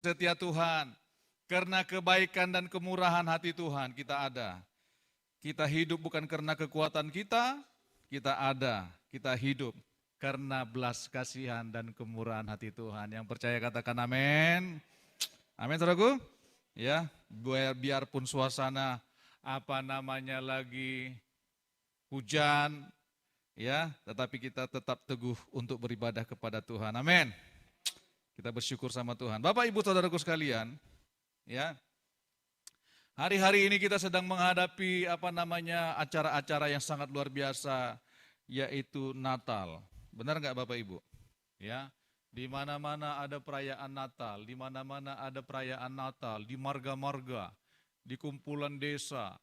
setia Tuhan. Karena kebaikan dan kemurahan hati Tuhan kita ada. Kita hidup bukan karena kekuatan kita ada. Kita hidup karena belas kasihan dan kemurahan hati Tuhan. Yang percaya katakan amin. Amin saudaraku. Ya, biarpun suasana lagi hujan, ya, tetapi kita tetap teguh untuk beribadah kepada Tuhan. Amin. Kita bersyukur sama Tuhan. Bapak Ibu saudaraku sekalian, ya. Hari-hari ini kita sedang menghadapi acara-acara yang sangat luar biasa, yaitu Natal. Benar nggak Bapak Ibu? Ya, di mana-mana ada perayaan Natal, di mana-mana ada perayaan Natal, di marga-marga, di kumpulan desa,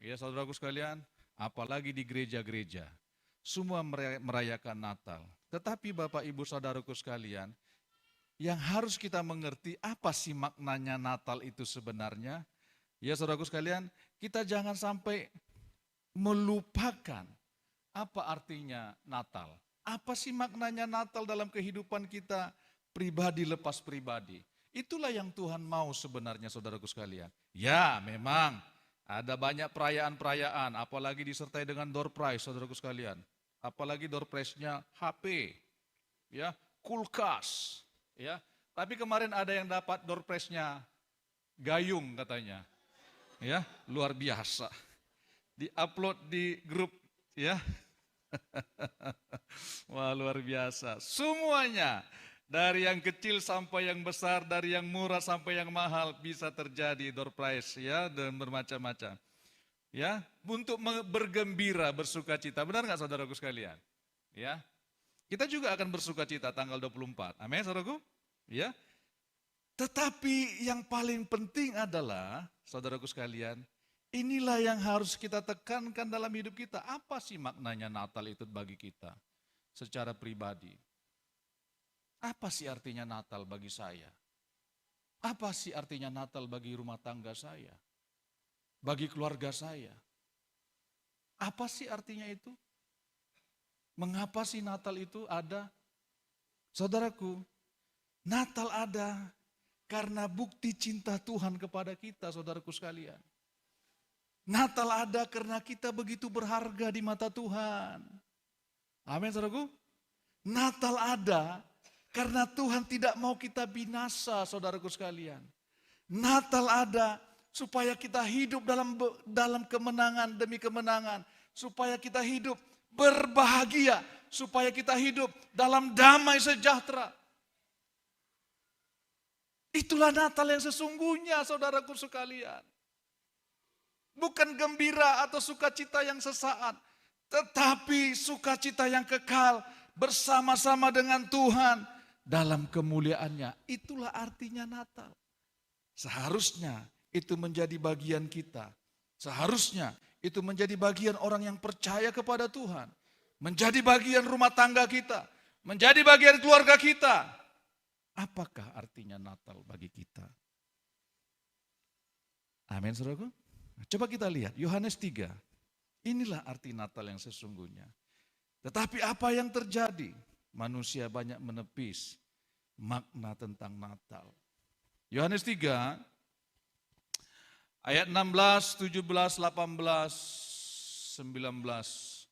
ya saudaraku sekalian, apalagi di gereja-gereja, semua merayakan Natal. Tetapi Bapak Ibu saudaraku sekalian, yang harus kita mengerti apa sih maknanya Natal itu sebenarnya? Ya saudaraku sekalian, kita jangan sampai melupakan apa artinya Natal. Apa sih maknanya Natal dalam kehidupan kita pribadi lepas pribadi. Itulah yang Tuhan mau sebenarnya saudaraku sekalian. Ya memang ada banyak perayaan-perayaan, apalagi disertai dengan door prize saudaraku sekalian. Apalagi door prize-nya HP, ya, kulkas, ya. Tapi kemarin ada yang dapat door prize-nya gayung katanya. Ya, luar biasa. Di-upload di grup, ya. Wah, luar biasa. Semuanya, dari yang kecil sampai yang besar, dari yang murah sampai yang mahal bisa terjadi door prize, ya, dan bermacam-macam. Ya, untuk bergembira, bersukacita. Benar nggak saudaraku sekalian? Ya. Kita juga akan bersukacita tanggal 24. Amin, saudaraku? Ya. Tetapi yang paling penting adalah, saudaraku sekalian, inilah yang harus kita tekankan dalam hidup kita. Apa sih maknanya Natal itu bagi kita secara pribadi? Apa sih artinya Natal bagi saya? Apa sih artinya Natal bagi rumah tangga saya? Bagi keluarga saya? Apa sih artinya itu? Mengapa sih Natal itu ada? Saudaraku, Natal ada karena bukti cinta Tuhan kepada kita, saudaraku sekalian. Natal ada karena kita begitu berharga di mata Tuhan. Amin, saudaraku. Natal ada karena Tuhan tidak mau kita binasa, saudaraku sekalian. Natal ada supaya kita hidup dalam kemenangan demi kemenangan. Supaya kita hidup berbahagia. Supaya kita hidup dalam damai sejahtera. Itulah Natal yang sesungguhnya, saudaraku sekalian. Bukan gembira atau sukacita yang sesaat, tetapi sukacita yang kekal bersama-sama dengan Tuhan dalam kemuliaannya. Itulah artinya Natal. Seharusnya itu menjadi bagian kita. Seharusnya itu menjadi bagian orang yang percaya kepada Tuhan. Menjadi bagian rumah tangga kita. Menjadi bagian keluarga kita. Apakah artinya Natal bagi kita? Amin, saudaraku. Coba kita lihat Yohanes 3. Inilah arti Natal yang sesungguhnya. Tetapi apa yang terjadi? Manusia banyak menepis makna tentang Natal. Yohanes 3 ayat 16, 17, 18, 19,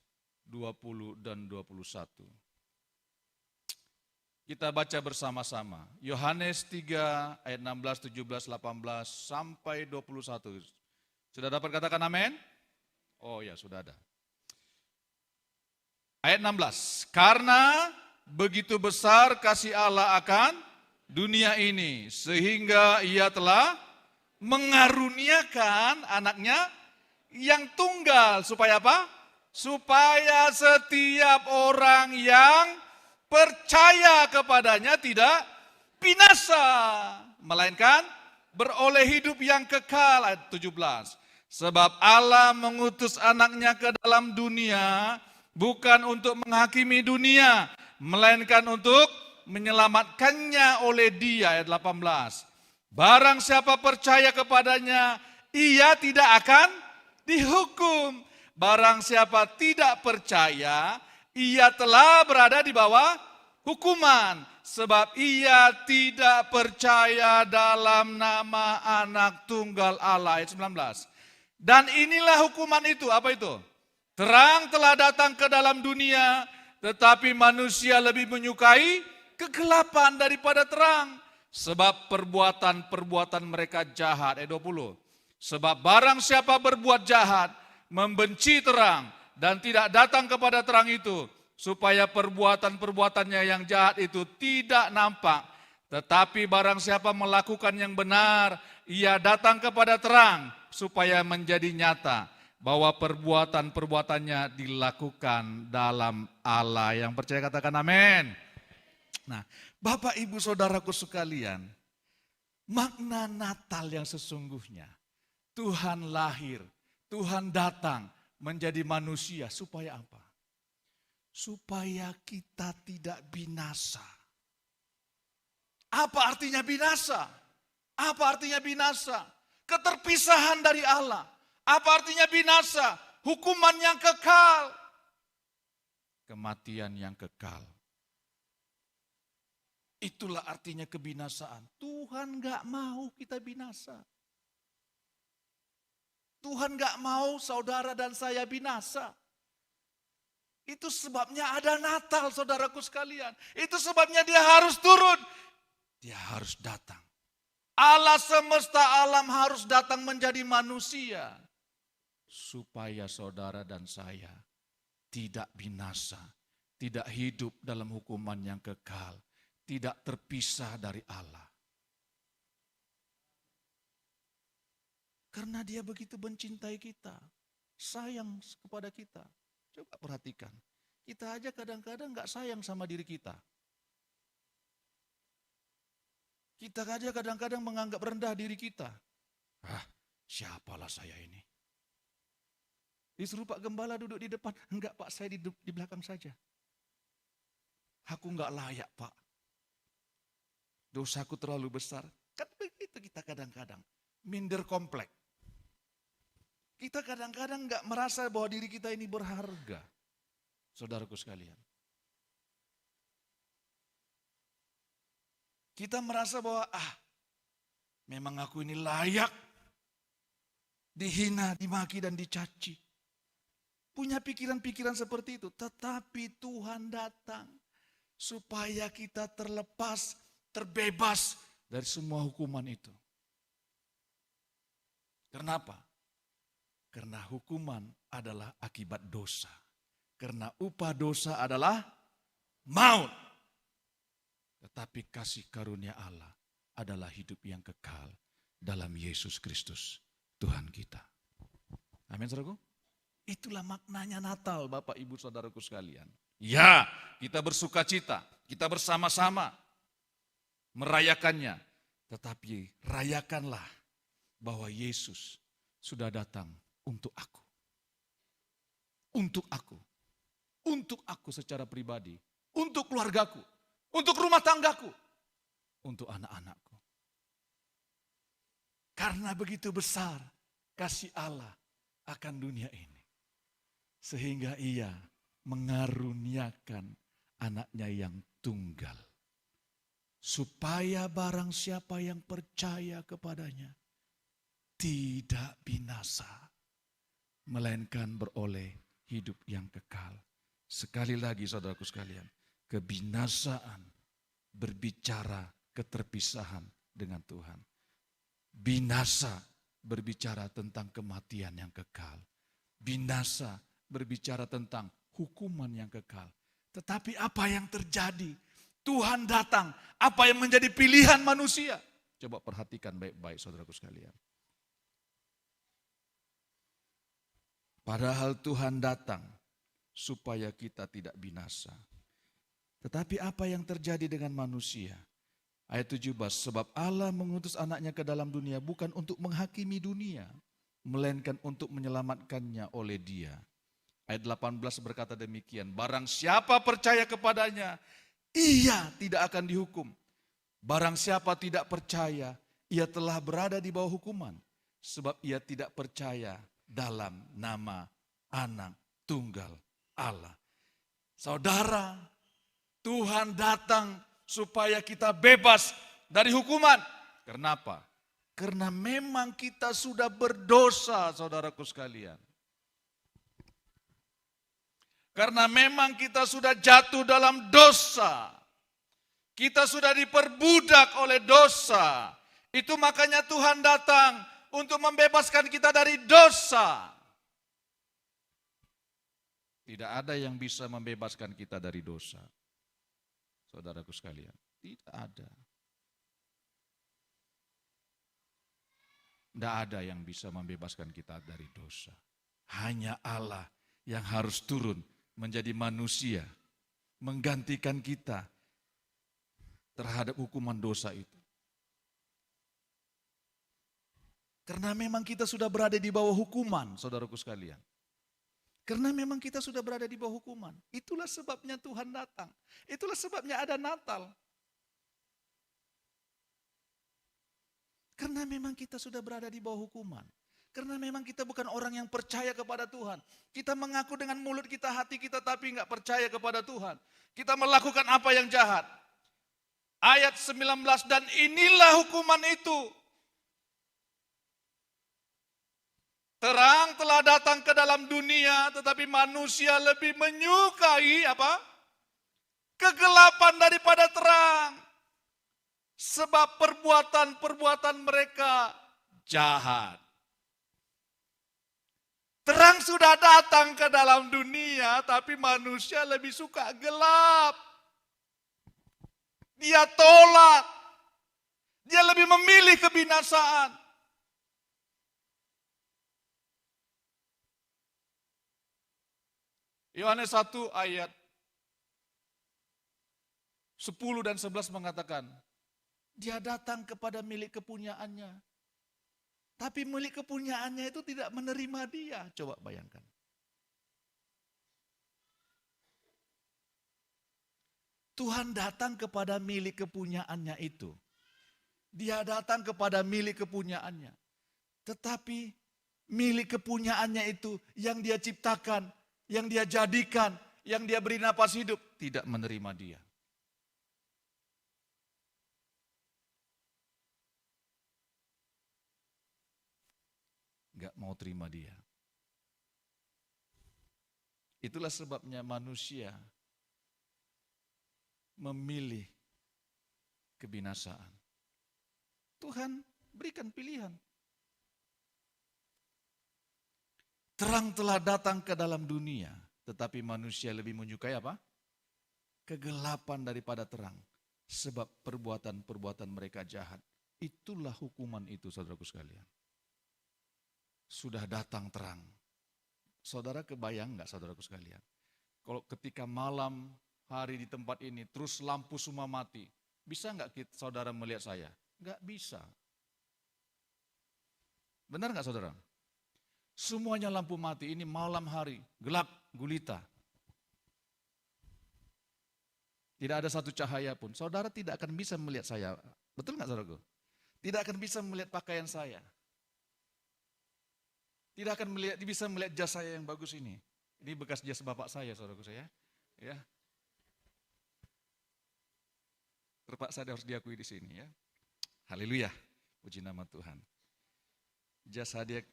20 dan 21. Kita baca bersama-sama. Yohanes 3 ayat 16, 17, 18 sampai 21. Sudah dapat katakan amin? Oh ya, sudah ada. Ayat 16. Karena begitu besar kasih Allah akan dunia ini, sehingga ia telah mengaruniakan anaknya yang tunggal. Supaya apa? Supaya setiap orang yang percaya kepadanya tidak binasa, melainkan beroleh hidup yang kekal. Ayat 17. Sebab Allah mengutus anaknya ke dalam dunia bukan untuk menghakimi dunia, melainkan untuk menyelamatkannya oleh Dia. Ayat 18. Barang siapa percaya kepadanya, ia tidak akan dihukum. Barang siapa tidak percaya, ia telah berada di bawah hukuman, sebab ia tidak percaya dalam nama anak tunggal Allah. Ayat 19. Dan inilah hukuman itu, apa itu? Terang telah datang ke dalam dunia, tetapi manusia lebih menyukai kegelapan daripada terang. Sebab perbuatan-perbuatan mereka jahat. Ayat 20. Sebab barang siapa berbuat jahat, membenci terang, dan tidak datang kepada terang itu, supaya perbuatan-perbuatannya yang jahat itu tidak nampak. Tetapi barang siapa melakukan yang benar, ia datang kepada terang, supaya menjadi nyata bahwa perbuatan-perbuatannya dilakukan dalam Allah. Yang percaya katakan amin. Nah, Bapak Ibu Saudaraku sekalian, makna Natal yang sesungguhnya, Tuhan lahir, Tuhan datang menjadi manusia supaya apa? Supaya kita tidak binasa. Apa artinya binasa? Apa artinya binasa? Keterpisahan dari Allah. Apa artinya binasa? Hukuman yang kekal. Kematian yang kekal. Itulah artinya kebinasaan. Tuhan gak mau kita binasa. Tuhan gak mau saudara dan saya binasa. Itu sebabnya ada Natal, saudaraku sekalian. Itu sebabnya dia harus turun. Dia harus datang. Allah semesta alam harus datang menjadi manusia. Supaya saudara dan saya tidak binasa. Tidak hidup dalam hukuman yang kekal. Tidak terpisah dari Allah. Karena dia begitu mencintai kita. Sayang kepada kita. Coba perhatikan, kita aja kadang-kadang gak sayang sama diri kita. Kita aja kadang-kadang menganggap rendah diri kita. Siapalah saya ini? Disuruh Pak Gembala duduk di depan. Enggak Pak, saya duduk di belakang saja. Aku gak layak Pak. Dosaku terlalu besar. Kan begitu kita kadang-kadang. Minder kompleks. Kita kadang-kadang gak merasa bahwa diri kita ini berharga. Saudaraku sekalian. Kita merasa bahwa memang aku ini layak. Dihina, dimaki dan dicaci. Punya pikiran-pikiran seperti itu. Tetapi Tuhan datang. Supaya kita terlepas, terbebas dari semua hukuman itu. Kenapa? Karena hukuman adalah akibat dosa. Karena upah dosa adalah maut. Tetapi kasih karunia Allah adalah hidup yang kekal dalam Yesus Kristus, Tuhan kita. Amin, saudaraku. Itulah maknanya Natal, Bapak Ibu Saudaraku sekalian. Ya, kita bersuka cita, kita bersama-sama merayakannya. Tetapi rayakanlah bahwa Yesus sudah datang untuk aku. Untuk aku. Untuk aku secara pribadi. Untuk keluargaku. Untuk rumah tanggaku. Untuk anak-anakku. Karena begitu besar kasih Allah akan dunia ini. Sehingga ia mengaruniakan anaknya yang tunggal. Supaya barang siapa yang percaya kepadanya tidak binasa, melainkan beroleh hidup yang kekal. Sekali lagi saudaraku sekalian, kebinasaan berbicara keterpisahan dengan Tuhan. Binasa berbicara tentang kematian yang kekal. Binasa berbicara tentang hukuman yang kekal. Tetapi apa yang terjadi? Tuhan datang. Apa yang menjadi pilihan manusia? Coba perhatikan baik-baik saudaraku sekalian. Padahal Tuhan datang supaya kita tidak binasa. Tetapi apa yang terjadi dengan manusia? Ayat 17, sebab Allah mengutus anaknya ke dalam dunia bukan untuk menghakimi dunia, melainkan untuk menyelamatkannya oleh Dia. Ayat 18 berkata demikian, barang siapa percaya kepadanya, ia tidak akan dihukum. Barang siapa tidak percaya, ia telah berada di bawah hukuman, sebab ia tidak percaya dalam nama anak tunggal Allah. Saudara, Tuhan datang supaya kita bebas dari hukuman. Kenapa? Karena memang kita sudah berdosa, saudaraku sekalian. Karena memang kita sudah jatuh dalam dosa. Kita sudah diperbudak oleh dosa. Itu makanya Tuhan datang untuk membebaskan kita dari dosa. Tidak ada yang bisa membebaskan kita dari dosa. Saudaraku sekalian, tidak ada. Tidak ada yang bisa membebaskan kita dari dosa. Hanya Allah yang harus turun menjadi manusia, menggantikan kita terhadap hukuman dosa itu. Karena memang kita sudah berada di bawah hukuman, saudaraku sekalian. Karena memang kita sudah berada di bawah hukuman. Itulah sebabnya Tuhan datang. Itulah sebabnya ada Natal. Karena memang kita sudah berada di bawah hukuman. Karena memang kita bukan orang yang percaya kepada Tuhan. Kita mengaku dengan mulut kita, hati kita, tapi enggak percaya kepada Tuhan. Kita melakukan apa yang jahat. Ayat 19, dan inilah hukuman itu. Terang telah datang ke dalam dunia, tetapi manusia lebih menyukai apa? Kegelapan daripada terang. Sebab perbuatan-perbuatan mereka jahat. Terang sudah datang ke dalam dunia, tapi manusia lebih suka gelap. Dia tolak. Dia lebih memilih kebinasaan. Yohanes 1 ayat 10 dan 11 mengatakan, dia datang kepada milik kepunyaannya. Tapi milik kepunyaannya itu tidak menerima dia. Coba bayangkan. Tuhan datang kepada milik kepunyaannya itu. Dia datang kepada milik kepunyaannya. Tetapi milik kepunyaannya itu yang dia ciptakan, yang dia jadikan, yang dia beri napas hidup, tidak menerima dia. Enggak mau terima dia. Itulah sebabnya manusia memilih kebinasaan. Tuhan berikan pilihan. Terang telah datang ke dalam dunia, tetapi manusia lebih menyukai apa? Kegelapan daripada terang. Sebab perbuatan-perbuatan mereka jahat. Itulah hukuman itu, saudaraku sekalian. Sudah datang terang. Saudara kebayang enggak, saudaraku sekalian? Kalau ketika malam hari di tempat ini, terus lampu semua mati. Bisa enggak saudara melihat saya? Enggak bisa. Benar enggak saudara? Semuanya lampu mati, ini malam hari, gelap, gulita. Tidak ada satu cahaya pun. Saudara tidak akan bisa melihat saya. Betul enggak saudaraku? Tidak akan bisa melihat pakaian saya. Tidak akan bisa melihat jas saya yang bagus ini. Ini bekas jas bapak saya, saudaraku saya. Ya. Terpaksa harus diakui di sini ya. Haleluya. Puji nama Tuhan. Jas hadiah.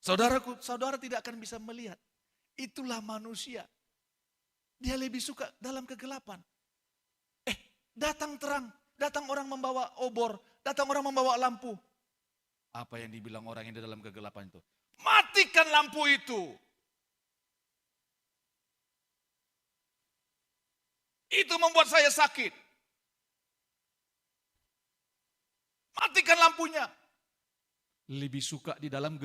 Saudaraku, saudara tidak akan bisa melihat. Itulah manusia. Dia lebih suka dalam kegelapan. Datang terang, datang orang membawa obor, datang orang membawa lampu. Apa yang dibilang orang yang di dalam kegelapan itu? Matikan lampu itu. Itu membuat saya sakit. Matikan lampunya. Lebih suka di dalam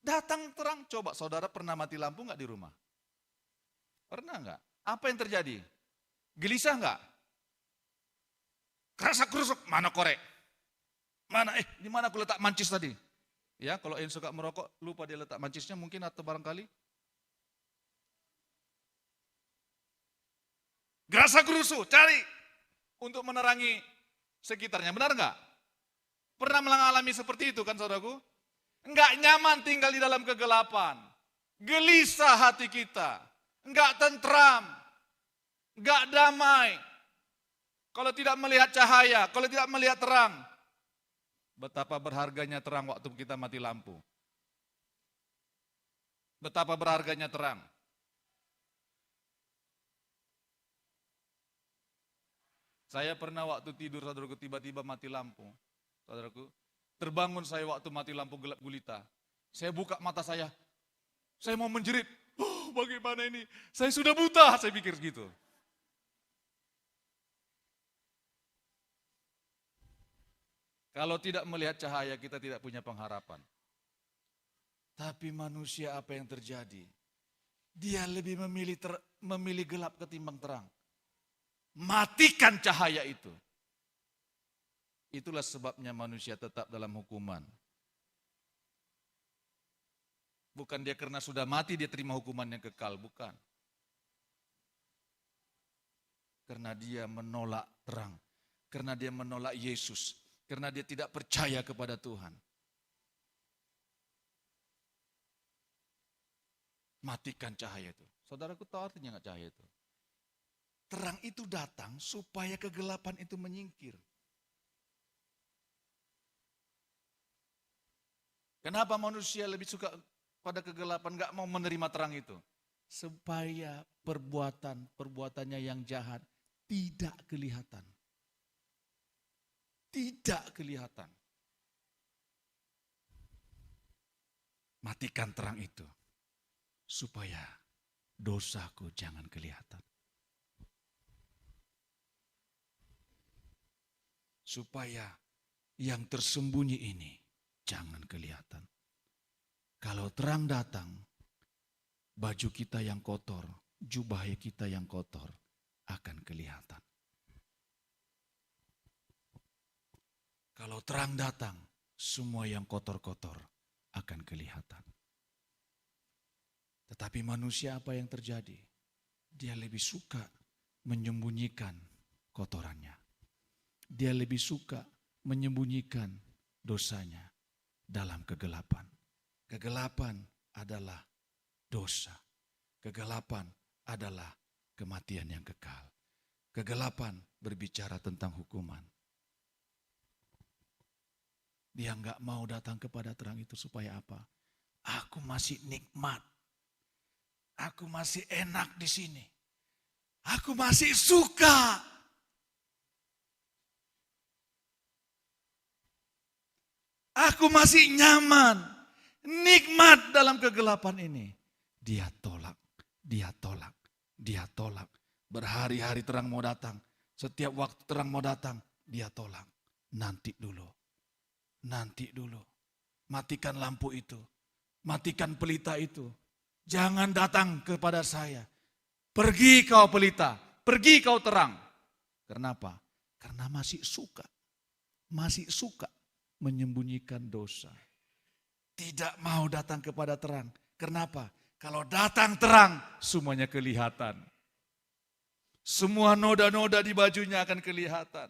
datang terang. Coba saudara pernah mati lampu enggak di rumah? Pernah enggak? Apa yang terjadi? Gelisah enggak? Kerasa kerusuk, mana korek? Mana di mana aku letak mancis tadi? Ya, kalau yang suka merokok lupa dia letak mancisnya mungkin atau barangkali gerasa gerusu, cari untuk menerangi sekitarnya. Benar enggak? Pernah mengalami seperti itu kan saudaraku? Enggak nyaman tinggal di dalam kegelapan. Gelisah hati kita. enggak tentram, enggak damai. Kalau tidak melihat cahaya, kalau tidak melihat terang. Betapa berharganya terang waktu kita mati lampu. Betapa berharganya terang. Saya pernah waktu tidur, saudaraku, tiba-tiba mati lampu. Saudaraku, terbangun saya waktu mati lampu gelap gulita. Saya buka mata saya mau menjerit. Oh, bagaimana ini? Saya sudah buta, saya pikir gitu. Kalau tidak melihat cahaya, kita tidak punya pengharapan. Tapi manusia apa yang terjadi? Dia lebih memilih gelap ketimbang terang. Matikan cahaya itu. Itulah sebabnya manusia tetap dalam hukuman. Bukan dia karena sudah mati dia terima hukuman yang kekal, bukan. Karena dia menolak terang. Karena dia menolak Yesus. Karena dia tidak percaya kepada Tuhan. Matikan cahaya itu. Saudaraku tahu artinya nggak cahaya itu? Terang itu datang supaya kegelapan itu menyingkir. Kenapa manusia lebih suka pada kegelapan, nggak mau menerima terang itu? Supaya perbuatannya yang jahat tidak kelihatan. Tidak kelihatan. Matikan terang itu supaya dosaku jangan kelihatan. Supaya yang tersembunyi ini jangan kelihatan. Kalau terang datang, baju kita yang kotor, jubah kita yang kotor akan kelihatan. Kalau terang datang, semua yang kotor-kotor akan kelihatan. Tetapi manusia apa yang terjadi? Dia lebih suka menyembunyikan kotorannya. Dia lebih suka menyembunyikan dosanya dalam kegelapan. Kegelapan adalah dosa. Kegelapan adalah kematian yang kekal. Kegelapan berbicara tentang hukuman. Dia enggak mau datang kepada terang itu supaya apa? Aku masih nikmat. Aku masih enak di sini. Aku masih suka. Aku masih nyaman. Nikmat dalam kegelapan ini. Dia tolak. Dia tolak. Dia tolak. Berhari-hari terang mau datang. Setiap waktu terang mau datang. Dia tolak. Nanti dulu. Nanti dulu. Matikan lampu itu. Matikan pelita itu. Jangan datang kepada saya. Pergi kau pelita. Pergi kau terang. Kenapa? Karena masih suka. Masih suka menyembunyikan dosa. Tidak mau datang kepada terang. Kenapa? Kalau datang terang, semuanya kelihatan. Semua noda-noda di bajunya akan kelihatan.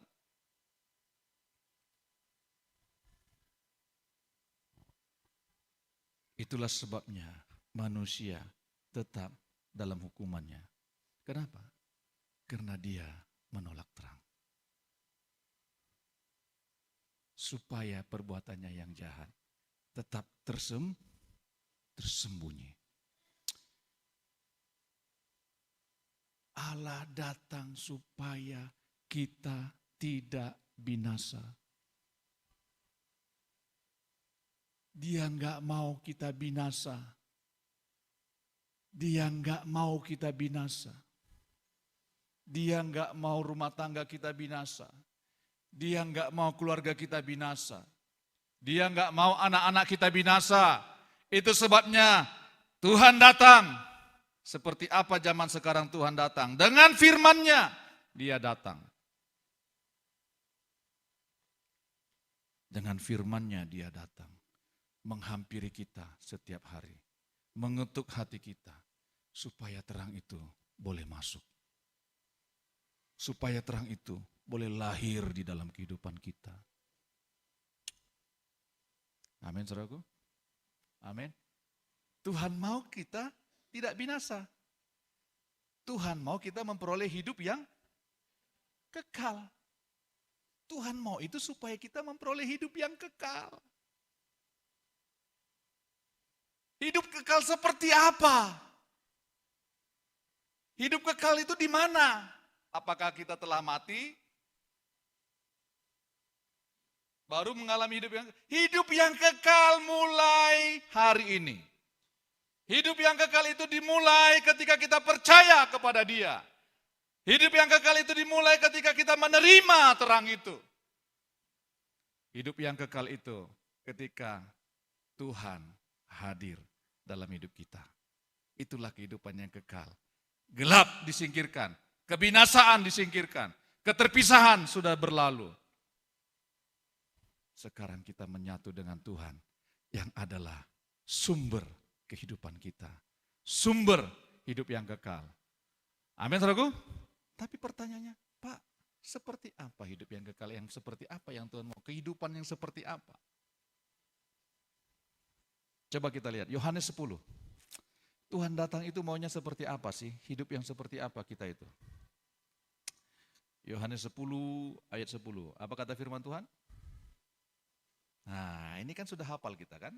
Itulah sebabnya manusia tetap dalam hukumannya. Kenapa? Karena dia menolak terang. Supaya perbuatannya yang jahat tetap tersembunyi. Allah datang supaya kita tidak binasa. Dia enggak mau kita binasa. Dia enggak mau kita binasa. Dia enggak mau rumah tangga kita binasa. Dia enggak mau keluarga kita binasa. Dia enggak mau anak-anak kita binasa. Itu sebabnya Tuhan datang. Seperti apa zaman sekarang Tuhan datang? Dengan firman-Nya Dia datang. Dengan firman-Nya Dia datang. Menghampiri kita setiap hari. Mengetuk hati kita. Supaya terang itu boleh masuk. Supaya terang itu boleh lahir di dalam kehidupan kita. Amin, saudaraku. Amin. Tuhan mau kita tidak binasa. Tuhan mau kita memperoleh hidup yang kekal. Tuhan mau itu supaya kita memperoleh hidup yang kekal. Hidup kekal seperti apa? Hidup kekal itu di mana? Apakah kita telah mati? Baru mengalami hidup yang kekal mulai hari ini. Hidup yang kekal itu dimulai ketika kita percaya kepada Dia. Hidup yang kekal itu dimulai ketika kita menerima terang itu. Hidup yang kekal itu ketika Tuhan hadir dalam hidup kita. Itulah kehidupan yang kekal. Gelap disingkirkan, kebinasaan disingkirkan, keterpisahan sudah berlalu. Sekarang kita menyatu dengan Tuhan yang adalah sumber kehidupan kita. Sumber hidup yang kekal. Amin, saudaraku? Tapi pertanyaannya, Pak, seperti apa hidup yang kekal? Yang seperti apa yang Tuhan mau? Kehidupan yang seperti apa? Coba kita lihat, Yohanes 10. Tuhan datang itu maunya seperti apa sih? Hidup yang seperti apa kita itu? Yohanes 10 ayat 10. Apa kata firman Tuhan? Nah, ini kan sudah hafal kita kan?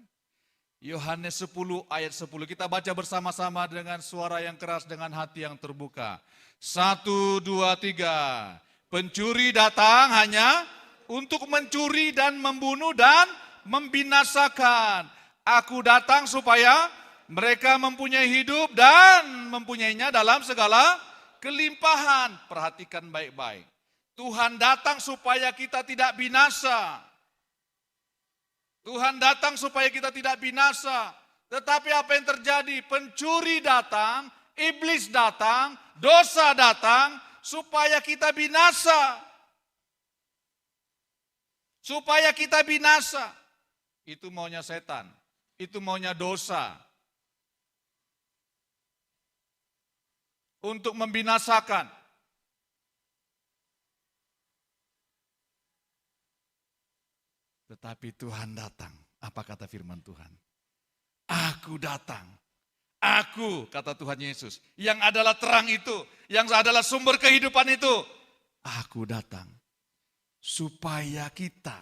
Yohanes 10 ayat 10. Kita baca bersama-sama dengan suara yang keras, dengan hati yang terbuka. 1, 2, 3. Pencuri datang hanya untuk mencuri dan membunuh dan membinasakan. Aku datang supaya mereka mempunyai hidup dan mempunyainya dalam segala kelimpahan. Perhatikan baik-baik. Tuhan datang supaya kita tidak binasa. Tuhan datang supaya kita tidak binasa. Tetapi apa yang terjadi? Pencuri datang, iblis datang, dosa datang supaya kita binasa. Supaya kita binasa. Itu maunya setan. Itu maunya dosa. Untuk membinasakan. Tetapi Tuhan datang. Apa kata firman Tuhan? Aku datang. Aku, kata Tuhan Yesus, yang adalah terang itu, yang adalah sumber kehidupan itu. Aku datang. Supaya kita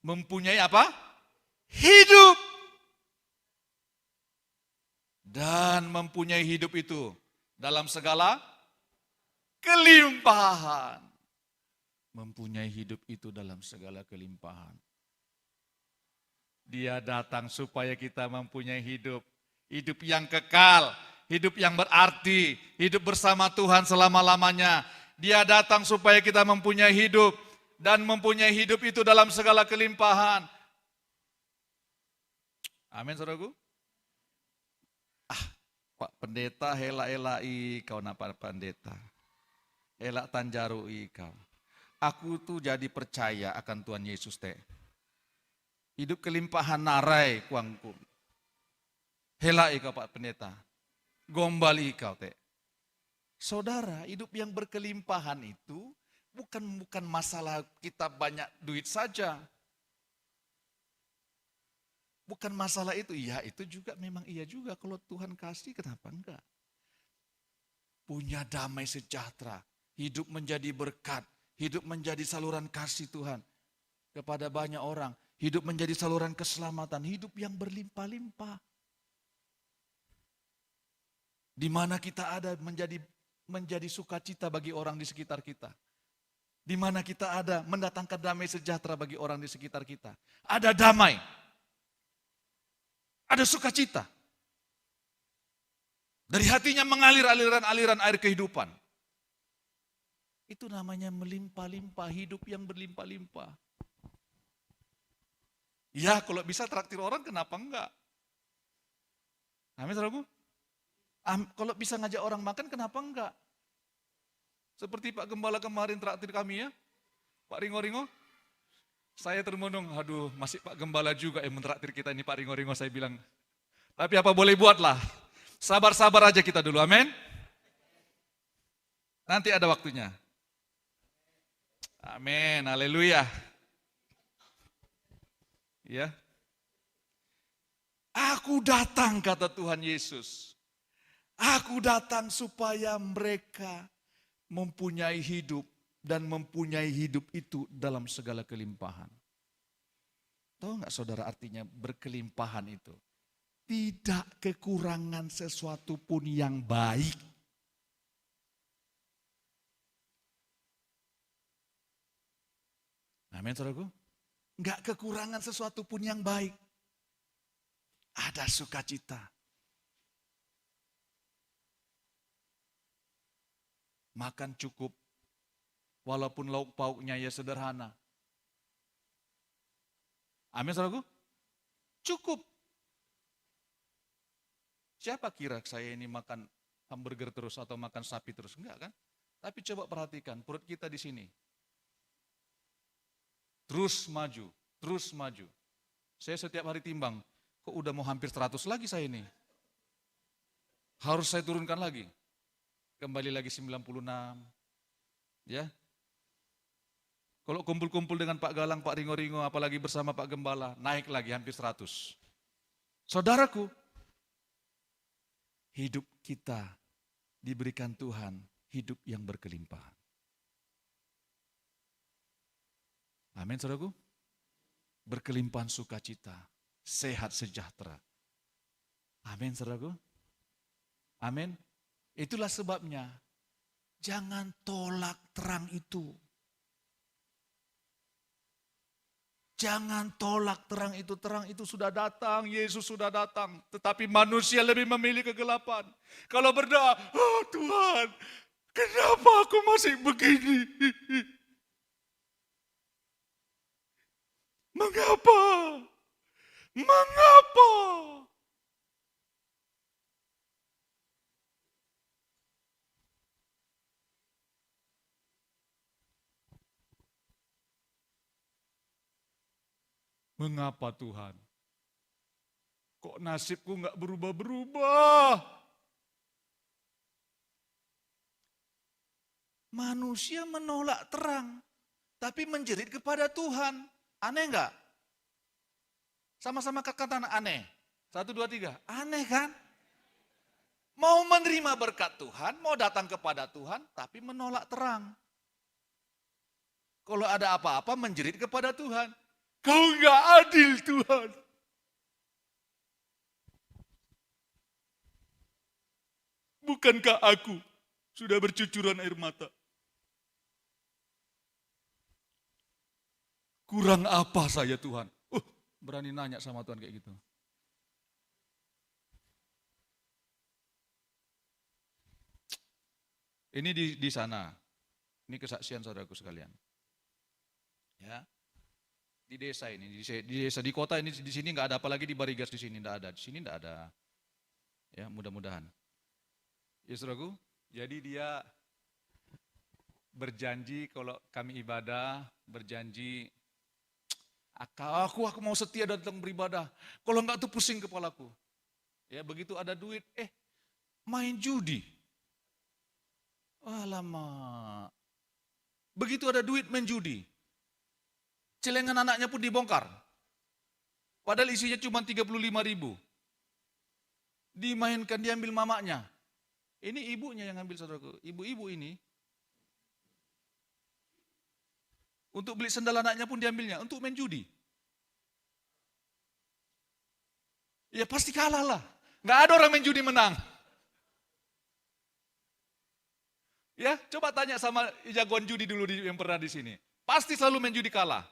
mempunyai apa? Hidup. Dan mempunyai hidup itu dalam segala kelimpahan. Mempunyai hidup itu dalam segala kelimpahan. Dia datang supaya kita mempunyai hidup. Hidup yang kekal, hidup yang berarti, hidup bersama Tuhan selama-lamanya. Dia datang supaya kita mempunyai hidup. Dan mempunyai hidup itu dalam segala kelimpahan. Amin, saudaraku. Pak Pendeta hela-elai kau napa pendeta. Elak tanjarui kau. Aku tuh jadi percaya akan Tuhan Yesus teh. Hidup kelimpahan narai kuangku. Helai kau Pak Pendeta. Gombali kau teh. Saudara, hidup yang berkelimpahan itu bukan masalah kita banyak duit saja. Bukan masalah itu. Iya, itu juga memang iya juga. Kalau Tuhan kasih, kenapa enggak? Punya damai sejahtera. Hidup menjadi berkat. Hidup menjadi saluran kasih Tuhan kepada banyak orang. Hidup menjadi saluran keselamatan. Hidup yang berlimpah-limpah. Di mana kita ada menjadi sukacita bagi orang di sekitar kita. Di mana kita ada mendatangkan damai sejahtera bagi orang di sekitar kita. Ada damai. Ada sukacita. Dari hatinya mengalir aliran air kehidupan. Itu namanya melimpah-limpah, hidup yang berlimpah-limpah. Ya, kalau bisa traktir orang, kenapa enggak? Amin, saudaraku? Kalau bisa ngajak orang makan, kenapa enggak? Seperti Pak Gembala kemarin traktir kami ya, Pak Ringo-Ringo. Saya termenung, aduh masih Pak Gembala juga yang mentraktir kita ini Pak Ringo-Ringo, saya bilang. Tapi apa boleh buatlah, sabar-sabar aja kita dulu, amin. Nanti ada waktunya. Amin, haleluya. Ya. Aku datang, kata Tuhan Yesus. Aku datang supaya mereka mempunyai hidup dan mempunyai hidup itu dalam segala kelimpahan. Tahu nggak saudara artinya berkelimpahan itu? Tidak kekurangan sesuatu pun yang baik. Amin, saudaraku. Nggak kekurangan sesuatu pun yang baik. Ada sukacita. Makan cukup, walaupun lauk pauknya ya sederhana. Amin, saudaraku. Cukup. Siapa kira saya ini makan hamburger terus atau makan sapi terus? Enggak kan? Tapi coba perhatikan, perut kita di sini. Terus maju, terus maju. Saya setiap hari timbang, kok udah mau hampir 100 lagi saya ini. Harus saya turunkan lagi. Kembali lagi 96. Ya. Kalau kumpul-kumpul dengan Pak Galang, Pak Ringo-Ringo, apalagi bersama Pak Gembala, naik lagi hampir 100. Saudaraku, hidup kita diberikan Tuhan, hidup yang berkelimpahan. Amin, saudaraku. Berkelimpahan sukacita, sehat sejahtera. Amin, saudaraku. Amin. Itulah sebabnya, jangan tolak terang itu. Jangan tolak terang itu sudah datang, Yesus sudah datang. Tetapi manusia lebih memilih kegelapan. Kalau berdoa, oh Tuhan, kenapa aku masih begini? Mengapa? Mengapa? Mengapa Tuhan? Kok nasibku nggak berubah-berubah? Manusia menolak terang, tapi menjerit kepada Tuhan. Aneh nggak? Sama-sama kata aneh. 1, 2, 3. Aneh kan? Mau menerima berkat Tuhan, mau datang kepada Tuhan, tapi menolak terang. Kalau ada apa-apa menjerit kepada Tuhan. Kau nggak adil Tuhan. Bukankah aku sudah bercucuran air mata? Kurang apa saya Tuhan? Berani nanya sama Tuhan kayak gitu. Ini di sana. Ini kesaksian saudaraku sekalian. Ya. Di desa ini, di kota ini, di sini nggak ada, apalagi di Barigas di sini nggak ada, di sini nggak ada. Ya, mudah-mudahan. Ya, saudaraku, jadi dia berjanji kalau kami ibadah, berjanji aku mau setia datang beribadah. Kalau enggak tuh pusing kepalaku. Ya, begitu ada duit, main judi. Alamak. Begitu ada duit main judi. Celengan anaknya pun dibongkar. Padahal isinya cuma 35.000. Dimainkan, diambil mamanya. Ini ibunya yang ambil, saudaraku. Ibu-ibu ini. Untuk beli sendal anaknya pun diambilnya. Untuk main judi. Ya pasti kalah lah. Nggak ada orang main judi menang. Ya, coba tanya sama jagoan judi dulu yang pernah di sini. Pasti selalu main judi kalah.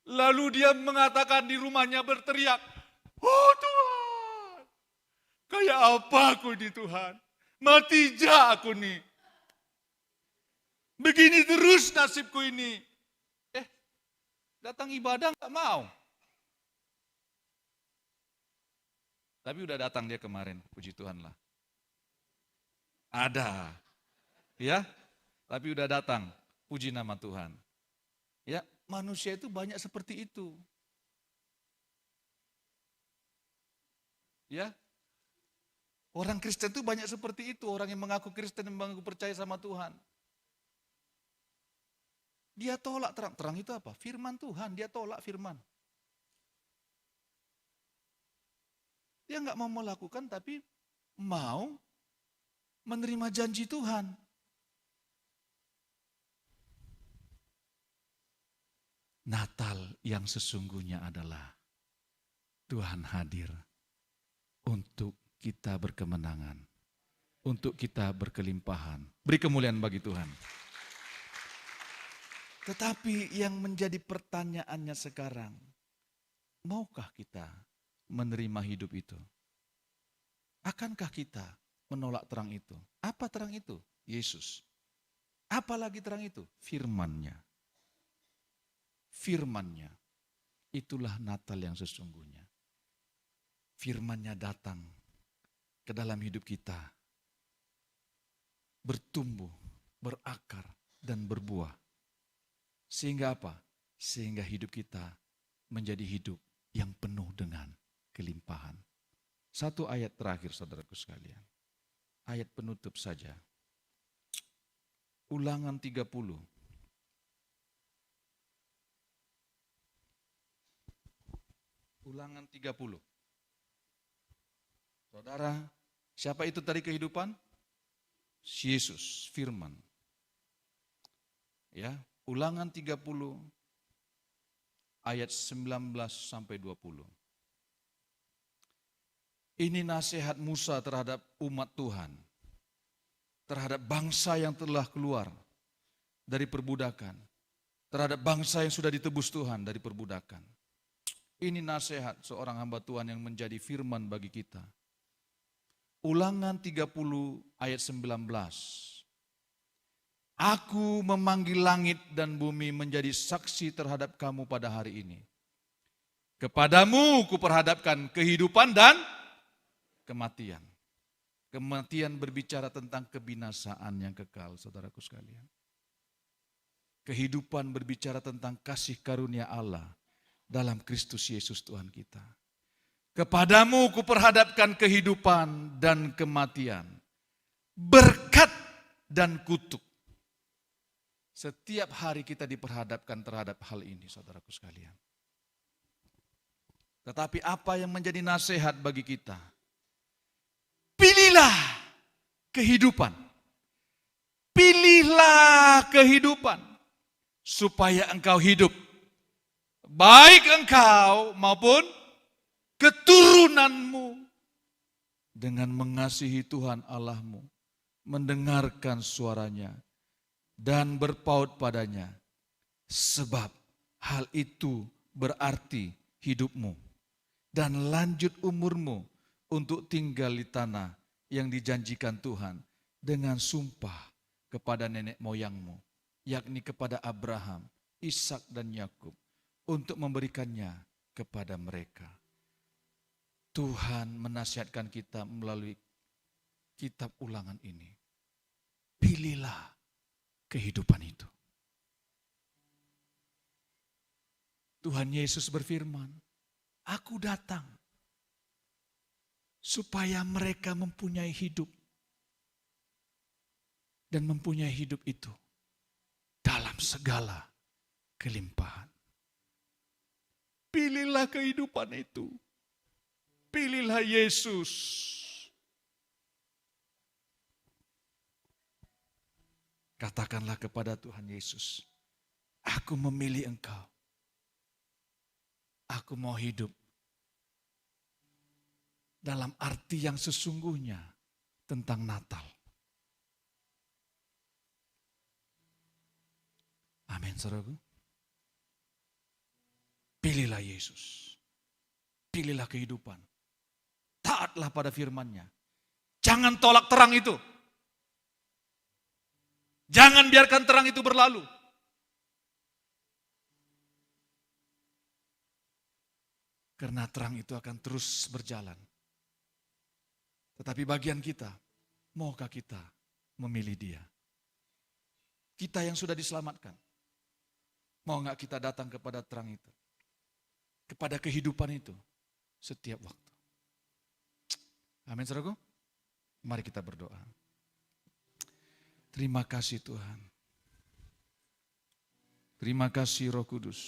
Lalu dia mengatakan di rumahnya berteriak, oh Tuhan, kayak apa aku ini Tuhan? Mati ja aku nih. Begini terus nasibku ini. Datang ibadah nggak mau. Tapi udah datang dia kemarin, puji Tuhan lah. Ada. Ya, tapi udah datang, puji nama Tuhan. Ya, manusia itu banyak seperti itu. Ya. Orang Kristen itu banyak seperti itu, orang yang mengaku Kristen, yang mengaku percaya sama Tuhan. Dia tolak terang. Terang itu apa? Firman Tuhan, dia tolak firman. Dia nggak mau melakukan tapi mau menerima janji Tuhan. Natal yang sesungguhnya adalah Tuhan hadir untuk kita berkemenangan, untuk kita berkelimpahan. Beri kemuliaan bagi Tuhan. Tetapi yang menjadi pertanyaannya sekarang, maukah kita menerima hidup itu? Akankah kita menolak terang itu? Apa terang itu? Yesus. Apalagi terang itu? Firman-Nya. Firman-Nya. Itulah Natal yang sesungguhnya. Firman-Nya datang ke dalam hidup kita. Bertumbuh, berakar, dan berbuah. Sehingga apa? Sehingga hidup kita menjadi hidup yang penuh dengan kelimpahan. Satu ayat terakhir saudaraku sekalian. Ayat penutup saja. Ulangan 30. Ulangan 30. Saudara, siapa itu tadi kehidupan? Yesus, firman. Ya, Ulangan 30 ayat 19 sampai 20. Ini nasihat Musa terhadap umat Tuhan. Terhadap bangsa yang telah keluar dari perbudakan. Terhadap bangsa yang sudah ditebus Tuhan dari perbudakan. Ini nasihat seorang hamba Tuhan yang menjadi firman bagi kita. Ulangan 30 ayat 19. Aku memanggil langit dan bumi menjadi saksi terhadap kamu pada hari ini. Kepadamu kuperhadapkan kehidupan dan kematian. Kematian berbicara tentang kebinasaan yang kekal, saudaraku sekalian. Kehidupan berbicara tentang kasih karunia Allah dalam Kristus Yesus Tuhan kita. Kepadamu kuperhadapkan kehidupan dan kematian, berkat dan kutuk. Setiap hari kita diperhadapkan terhadap hal ini, saudaraku sekalian. Tetapi apa yang menjadi nasihat bagi kita? Pilihlah kehidupan. Pilihlah kehidupan supaya engkau hidup. Baik engkau maupun keturunanmu dengan mengasihi Tuhan Allahmu, mendengarkan suaranya dan berpaut padanya, sebab hal itu berarti hidupmu dan lanjut umurmu untuk tinggal di tanah yang dijanjikan Tuhan dengan sumpah kepada nenek moyangmu, yakni kepada Abraham, Ishak dan Yakub, untuk memberikannya kepada mereka. Tuhan menasihatkan kita melalui kitab Ulangan ini. Pilihlah kehidupan itu. Tuhan Yesus berfirman, Aku datang supaya mereka mempunyai hidup. Dan mempunyai hidup itu dalam segala kelimpahan. Pilihlah kehidupan itu. Pilihlah Yesus. Katakanlah kepada Tuhan Yesus, aku memilih Engkau. Aku mau hidup dalam arti yang sesungguhnya tentang Natal. Amin, saudaraku. Pilihlah Yesus. Pilihlah kehidupan. Taatlah pada firman-Nya. Jangan tolak terang itu. Jangan biarkan terang itu berlalu. Karena terang itu akan terus berjalan. Tetapi bagian kita, maukah kita memilih Dia? Kita yang sudah diselamatkan. Mau gak kita datang kepada terang itu? Kepada kehidupan itu setiap waktu. Amin, saudaraku. Mari kita berdoa. Terima kasih Tuhan. Terima kasih Roh Kudus.